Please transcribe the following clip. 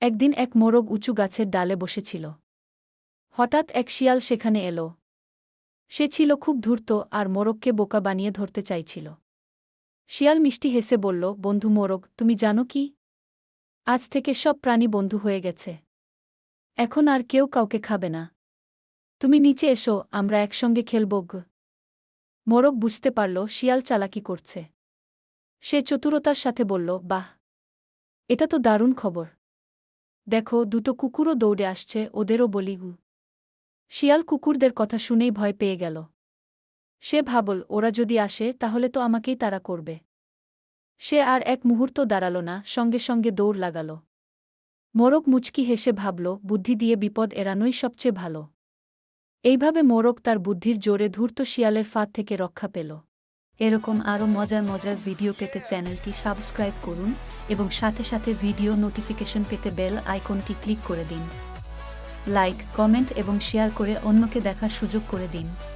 একদিন এক মোরগ উঁচু গাছের ডালে বসেছিল। হঠাৎ এক শিয়াল সেখানে এল। সে ছিল খুব ধূর্ত আর মোরগকে বোকা বানিয়ে ধরতে চাইছিল। শিয়াল মিষ্টি হেসে বলল, বন্ধু মোরগ, তুমি জানো কি, আজ থেকে সব প্রাণী বন্ধু হয়ে গেছে। এখন আর কেউ কাউকে খাবে না। তুমি নিচে এসো, আমরা একসঙ্গে খেলব। মোরগ বুঝতে পারল শিয়াল চালাকি করছে। সে চতুরতার সাথে বলল, বাহ, এটা তো দারুণ খবর। দেখো, দুটো কুকুরও দৌড়ে আসছে, ওদেরও বলি। শিয়াল কুকুরদের কথা শুনেই ভয় পেয়ে গেল। সে ভাবল, ওরা যদি আসে তাহলে তো আমাকেই তাড়া করবে। সে আর এক মুহূর্ত দাঁড়াল না, সঙ্গে সঙ্গে দৌড় লাগাল। মোরগ মুচকি হেসে ভাবল, বুদ্ধি দিয়ে বিপদ এড়ানোই সবচেয়ে ভালো। এইভাবে মোরগ তার বুদ্ধির জোরে ধূর্ত শিয়ালের ফাঁদ থেকে রক্ষা পেল। এরকম আরও মজার মজার ভিডিও পেতে চ্যানেলটি সাবস্ক্রাইব করুন এবং সাথে সাথে ভিডিও নোটিফিকেশন পেতে বেল আইকনটি ক্লিক করে দিন। লাইক, কমেন্ট এবং শেয়ার করে অন্যকে দেখার সুযোগ করে দিন।